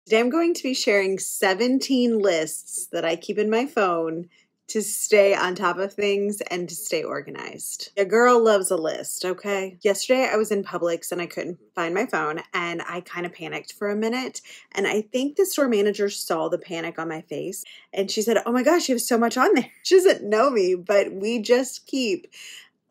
Today I'm going to be sharing 17 lists that I keep in my phone to stay on top of things and to stay organized. A girl loves a list, okay? Yesterday I was in Publix and I couldn't find my phone and I kind of panicked for a minute. And I think the store manager saw the panic on my face and she said, "Oh my gosh, you have so much on there." She doesn't know me, but we just keep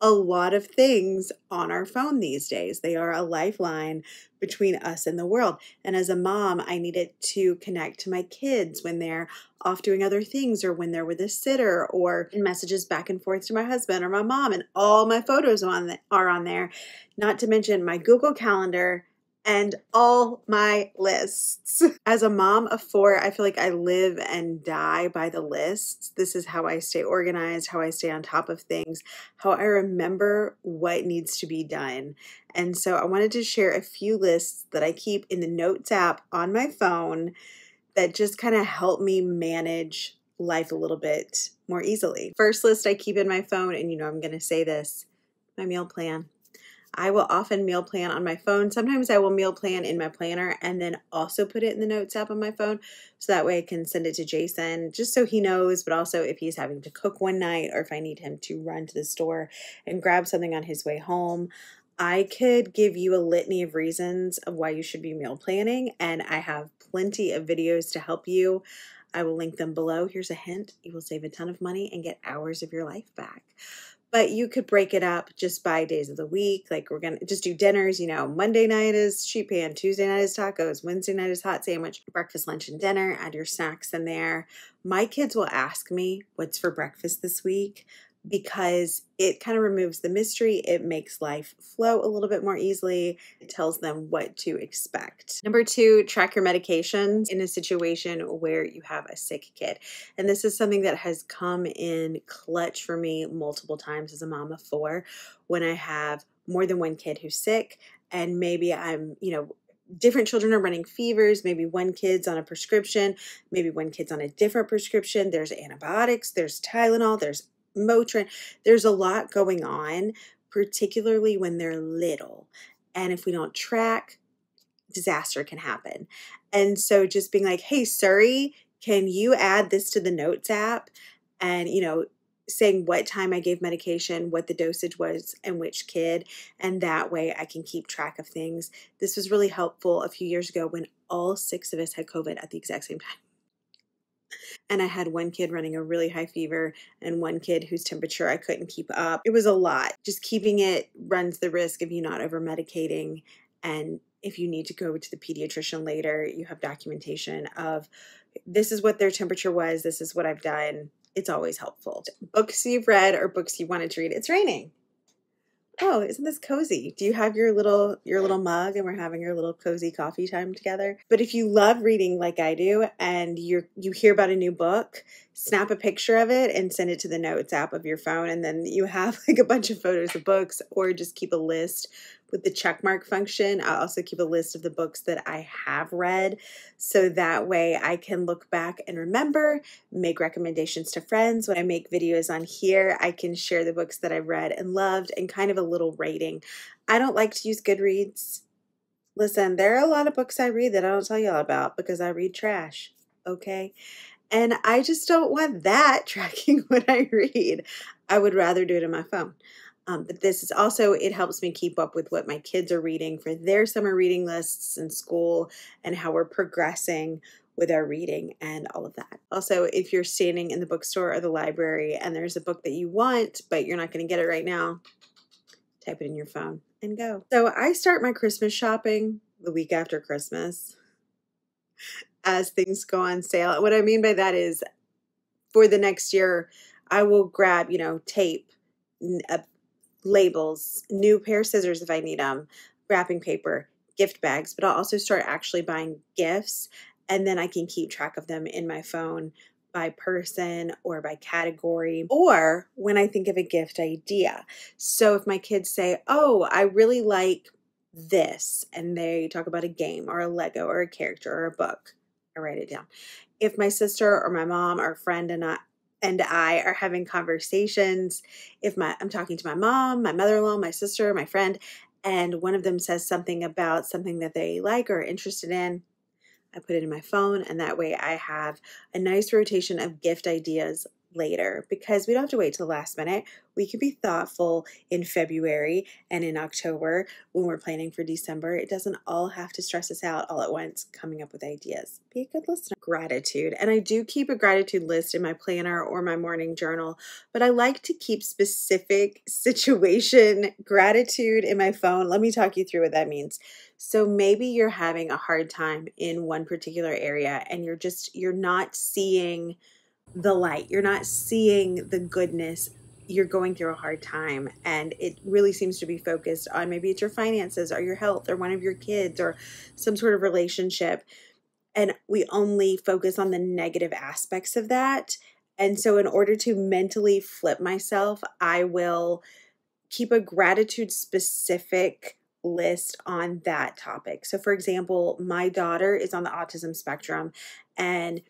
a lot of things on our phone these days. They are a lifeline between us and the world. And as a mom, I needed to connect to my kids when they're off doing other things or when they're with a sitter or in messages back and forth to my husband or my mom. And all my photos are on there, not to mention my Google Calendar and all my lists. As a mom of 4, I feel like I live and die by the lists. This is how I stay organized, how I stay on top of things, how I remember what needs to be done. And so I wanted to share a few lists that I keep in the Notes app on my phone that just kind of help me manage life a little bit more easily. First list I keep in my phone, and I'm going to say this, my meal plan. I will often meal plan on my phone. Sometimes I will meal plan in my planner and then also put it in the Notes app on my phone. So that way I can send it to Jason just so he knows, but also if he's having to cook one night or if I need him to run to the store and grab something on his way home. I could give you a litany of reasons of why you should be meal planning, and I have plenty of videos to help you. I will link them below. Here's a hint. You will save a ton of money and get hours of your life back. But you could break it up just by days of the week. Like we're going to just do dinners, Monday night is sheet pan, Tuesday night is tacos, Wednesday night is hot sandwich, breakfast, lunch, and dinner. Add your snacks in there. My kids will ask me what's for breakfast this week because it kind of removes the mystery. It makes life flow a little bit more easily. It tells them what to expect. Number 2, track your medications in a situation where you have a sick kid. And this is something that has come in clutch for me multiple times as a mom of 4 when I have more than one kid who's sick and maybe I'm, different children are running fevers. Maybe one kid's on a prescription. Maybe one kid's on a different prescription. There's antibiotics, there's Tylenol, there's Motrin. There's a lot going on, particularly when they're little. And if we don't track, disaster can happen. And so just being like, "Hey, Siri, can you add this to the Notes app?" And, saying what time I gave medication, what the dosage was, and which kid. And that way I can keep track of things. This was really helpful a few years ago when all 6 of us had COVID at the exact same time. And I had one kid running a really high fever and one kid whose temperature I couldn't keep up. It was a lot. Just keeping it runs the risk of you not over medicating. And if you need to go to the pediatrician later, you have documentation of this is what their temperature was. This is what I've done. It's always helpful. Books you've read or books you wanted to read. It's raining. Oh, isn't this cozy? Do you have your little mug and we're having your little cozy coffee time together? But if you love reading like I do and you hear about a new book, snap a picture of it and send it to the Notes app of your phone, and then you have like a bunch of photos of books, or just keep a list with the checkmark function. I'll also keep a list of the books that I have read, so that way I can look back and remember, make recommendations to friends. When I make videos on here, I can share the books that I've read and loved and kind of a little rating. I don't like to use Goodreads. Listen, there are a lot of books I read that I don't tell y'all about because I read trash, okay? And I just don't want that tracking what I read. I would rather do it on my phone. But this is also, it helps me keep up with what my kids are reading for their summer reading lists in school and how we're progressing with our reading and all of that. Also, if you're standing in the bookstore or the library and there's a book that you want, but you're not going to get it right now, type it in your phone and go. So I start my Christmas shopping the week after Christmas as things go on sale. What I mean by that is for the next year, I will grab, tape, labels, new pair of scissors if I need them, wrapping paper, gift bags, but I'll also start actually buying gifts, and then I can keep track of them in my phone by person or by category, or when I think of a gift idea. So if my kids say, "Oh, I really like this," and they talk about a game or a Lego or a character or a book, I write it down. If my sister or my mom or a friend and I are having conversations, I'm talking to my mom, my mother-in-law, my sister, my friend, and one of them says something about something that they like or are interested in, I put it in my phone, and that way I have a nice rotation of gift ideas later, because we don't have to wait till the last minute. We can be thoughtful in February and in October when we're planning for December. It doesn't all have to stress us out all at once coming up with ideas. Be a good listener. Gratitude. And I do keep a gratitude list in my planner or my morning journal, but I like to keep specific situation gratitude in my phone. Let me talk you through what that means. So maybe you're having a hard time in one particular area and you're not seeing the light. You're not seeing the goodness. You're going through a hard time, and it really seems to be focused on maybe it's your finances or your health or one of your kids or some sort of relationship. And we only focus on the negative aspects of that. And so in order to mentally flip myself, I will keep a gratitude specific list on that topic. So for example, my daughter is on the autism spectrum, and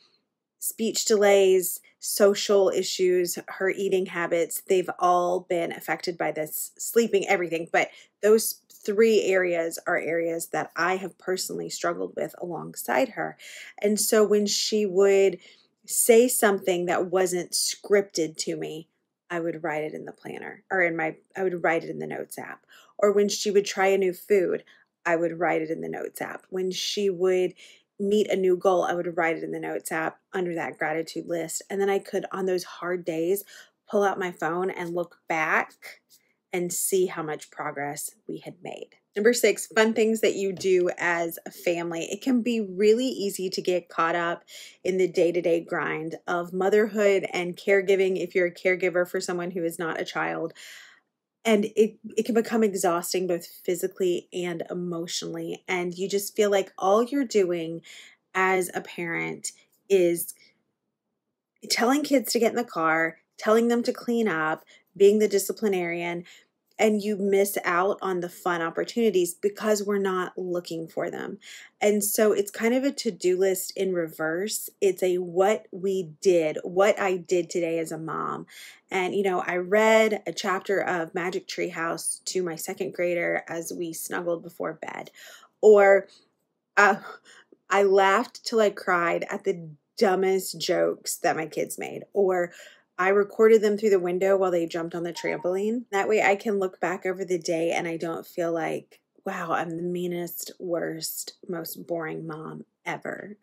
speech delays, social issues, her eating habits, they've all been affected by this, sleeping, everything. But those three areas are areas that I have personally struggled with alongside her. And so when she would say something that wasn't scripted to me, I would write it in the planner or I would write it in the notes app. Or when she would try a new food, I would write it in the notes app. When she would meet a new goal, I would write it in the notes app under that gratitude list. And then I could, on those hard days, pull out my phone and look back and see how much progress we had made. Number 6, fun things that you do as a family. It can be really easy to get caught up in the day-to-day grind of motherhood and caregiving if you're a caregiver for someone who is not a child. And it can become exhausting both physically and emotionally. And you just feel like all you're doing as a parent is telling kids to get in the car, telling them to clean up, being the disciplinarian, and you miss out on the fun opportunities because we're not looking for them. And so it's kind of a to-do list in reverse. It's a what I did today as a mom. And, I read a chapter of Magic Tree House to my second grader as we snuggled before bed. Or I laughed till I cried at the dumbest jokes that my kids made. Or I recorded them through the window while they jumped on the trampoline. That way I can look back over the day and I don't feel like, wow, I'm the meanest, worst, most boring mom ever.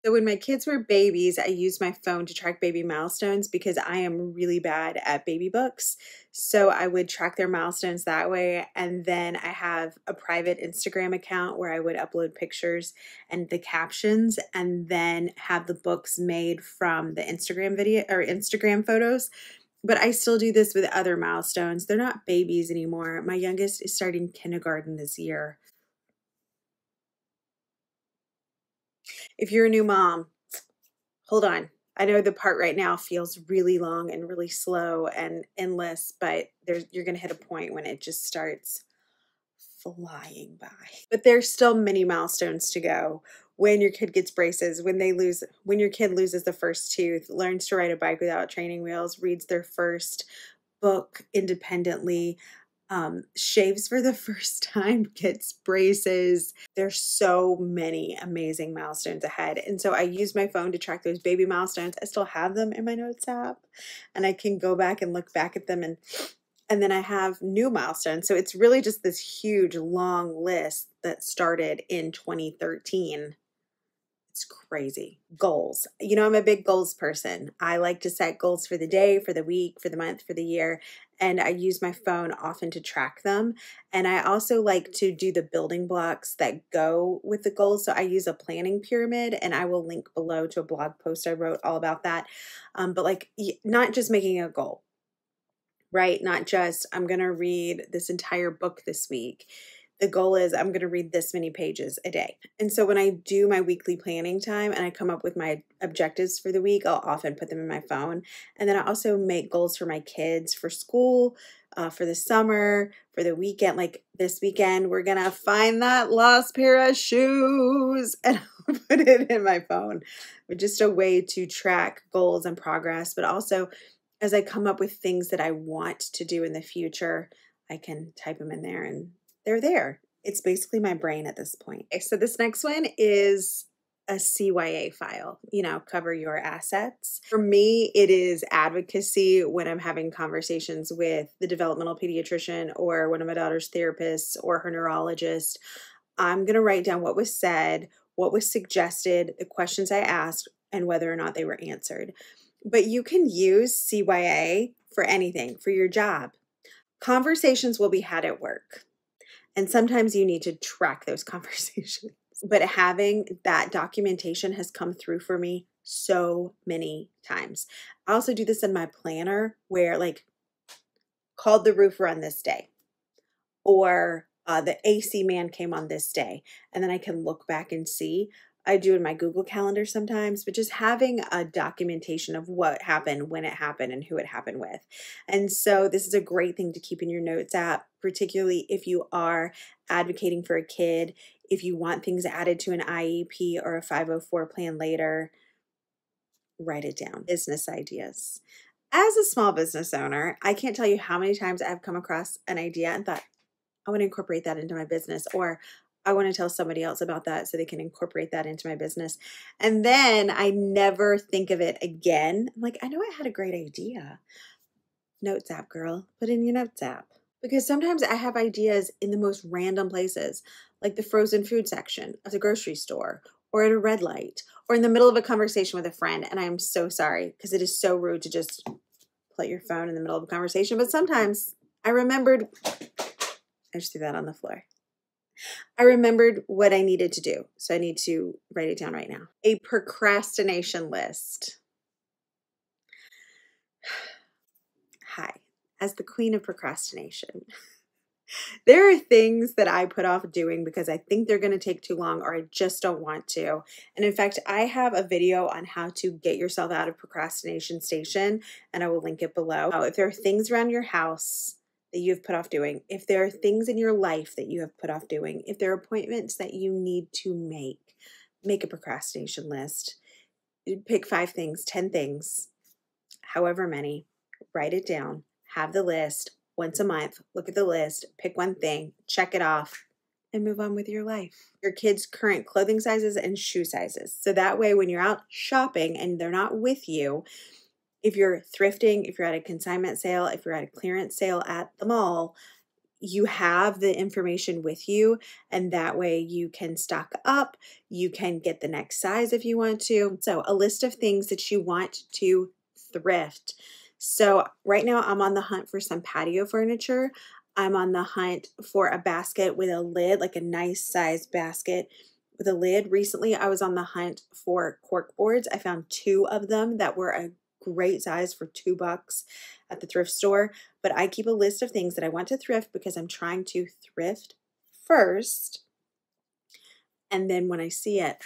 So when my kids were babies, I used my phone to track baby milestones because I am really bad at baby books. So I would track their milestones that way. And then I have a private Instagram account where I would upload pictures and the captions, and then have the books made from the Instagram video or Instagram photos. But I still do this with other milestones. They're not babies anymore. My youngest is starting kindergarten this year. If you're a new mom, hold on. I know the part right now feels really long and really slow and endless, but you're going to hit a point when it just starts flying by. But there's still many milestones to go. When your kid gets braces, when your kid loses the first tooth, learns to ride a bike without training wheels, reads their first book independently, shaves for the first time, gets braces. There's so many amazing milestones ahead. And so I use my phone to track those baby milestones. I still have them in my notes app, and I can go back and look back at them, and then I have new milestones. So it's really just this huge long list that started in 2013. It's crazy. Goals. I'm a big goals person. I like to set goals for the day, for the week, for the month, for the year, and I use my phone often to track them. And I also like to do the building blocks that go with the goals. So I use a planning pyramid, and I will link below to a blog post I wrote all about that. But not just making a goal, right? Not just, I'm going to read this entire book this week. The goal is I'm going to read this many pages a day. And so when I do my weekly planning time and I come up with my objectives for the week, I'll often put them in my phone. And then I also make goals for my kids for school, for the summer, for the weekend. Like this weekend, we're going to find that lost pair of shoes, and I'll put it in my phone. But just a way to track goals and progress, but also as I come up with things that I want to do in the future, I can type them in there and they're there. It's basically my brain at this point. Okay, so this next one is a CYA file, cover your assets. For me, it is advocacy when I'm having conversations with the developmental pediatrician or one of my daughter's therapists or her neurologist. I'm going to write down what was said, what was suggested, the questions I asked, and whether or not they were answered. But you can use CYA for anything, for your job. Conversations will be had at work. And sometimes you need to track those conversations. But having that documentation has come through for me so many times. I also do this in my planner where called the roofer on this day, or the AC man came on this day. And then I can look back and see. I do in my Google Calendar sometimes, but just having a documentation of what happened, when it happened, and who it happened with. And so this is a great thing to keep in your notes app, particularly if you are advocating for a kid, if you want things added to an IEP or a 504 plan later, write it down. Business ideas. As a small business owner, I can't tell you how many times I've come across an idea and thought, I want to incorporate that into my business, or I want to tell somebody else about that so they can incorporate that into my business. And then I never think of it again. I'm like, I know I had a great idea. Notes app, girl. Put in your notes app. Because sometimes I have ideas in the most random places, like the frozen food section of the grocery store, or at a red light, or in the middle of a conversation with a friend. And I am so sorry because it is so rude to just put your phone in the middle of a conversation. But sometimes I remembered, I just threw that on the floor. I remembered what I needed to do. So I need to write it down right now. A procrastination list. Hi, as the queen of procrastination. There are things that I put off doing because I think they're going to take too long or I just don't want to. And in fact, I have a video on how to get yourself out of procrastination station, and I will link it below. If there are things around your house that you've put off doing, if there are things in your life that you have put off doing, if there are appointments that you need to make a procrastination list. Pick 5 things, 10 things, however many, write it down, have the list. Once a month, look at the list, pick one thing, check it off, and move on with your life. Your kids' current clothing sizes and shoe sizes. So that way, when you're out shopping and they're not with you, if you're thrifting, if you're at a consignment sale, if you're at a clearance sale at the mall, you have the information with you, and that way you can stock up, you can get the next size if you want to. So a list of things that you want to thrift. So right now I'm on the hunt for some patio furniture. I'm on the hunt for a basket with a lid, like a nice size basket with a lid. Recently I was on the hunt for cork boards. I found 2 of them that were a great size for $2 at the thrift store. But I keep a list of things that I want to thrift because I'm trying to thrift first. And then when I see it,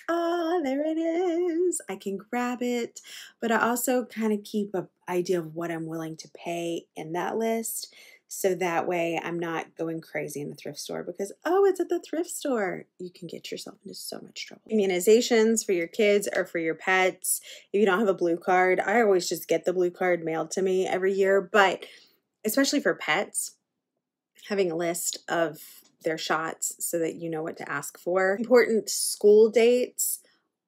there it is, I can grab it. But I also kind of keep an idea of what I'm willing to pay in that list. So that way I'm not going crazy in the thrift store because, it's at the thrift store. You can get yourself into so much trouble. Immunizations for your kids or for your pets. If you don't have a blue card, I always just get the blue card mailed to me every year. But especially for pets, having a list of their shots so that you know what to ask for. Important school dates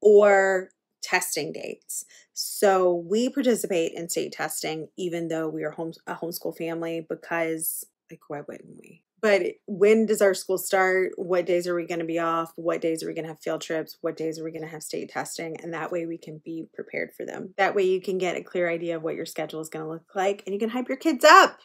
or testing dates. So we participate in state testing even though we are a homeschool family because, why wouldn't we? But when does our school start? What days are we going to be off? What days are we going to have field trips? What days are we going to have state testing? And that way we can be prepared for them. That way you can get a clear idea of what your schedule is going to look like and you can hype your kids up.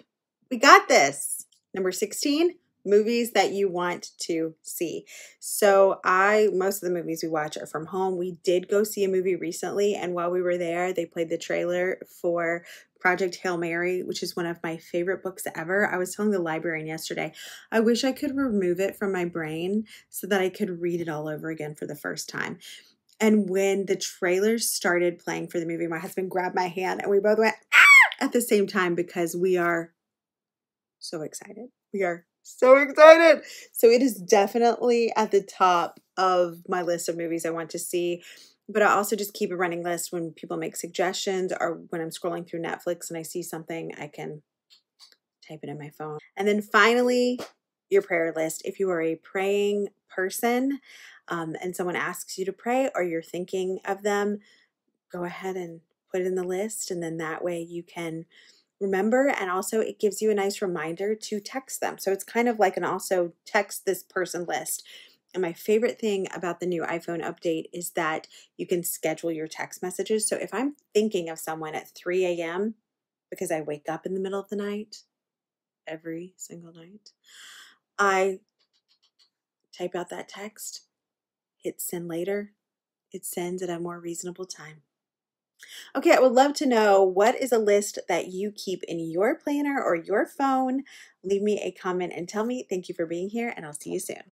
We got this. Number 16, movies that you want to see. So most of the movies we watch are from home. We did go see a movie recently, and while we were there, they played the trailer for Project Hail Mary, which is one of my favorite books ever. I was telling the librarian yesterday, I wish I could remove it from my brain so that I could read it all over again for the first time. And when the trailer started playing for the movie, my husband grabbed my hand and we both went, at the same time because we are so excited. We are so excited. So it is definitely at the top of my list of movies I want to see. But I also just keep a running list when people make suggestions or when I'm scrolling through Netflix and I see something, I can type it in my phone. And then finally, your prayer list. If you are a praying person and someone asks you to pray or you're thinking of them, go ahead and put it in the list. And then that way you can remember. And also it gives you a nice reminder to text them. So it's kind of like an also text this person list. And my favorite thing about the new iPhone update is that you can schedule your text messages. So if I'm thinking of someone at 3 a.m., because I wake up in the middle of the night, every single night, I type out that text, hit send later. It sends at a more reasonable time. Okay, I would love to know, what is a list that you keep in your planner or your phone? Leave me a comment and tell me. Thank you for being here, and I'll see you soon.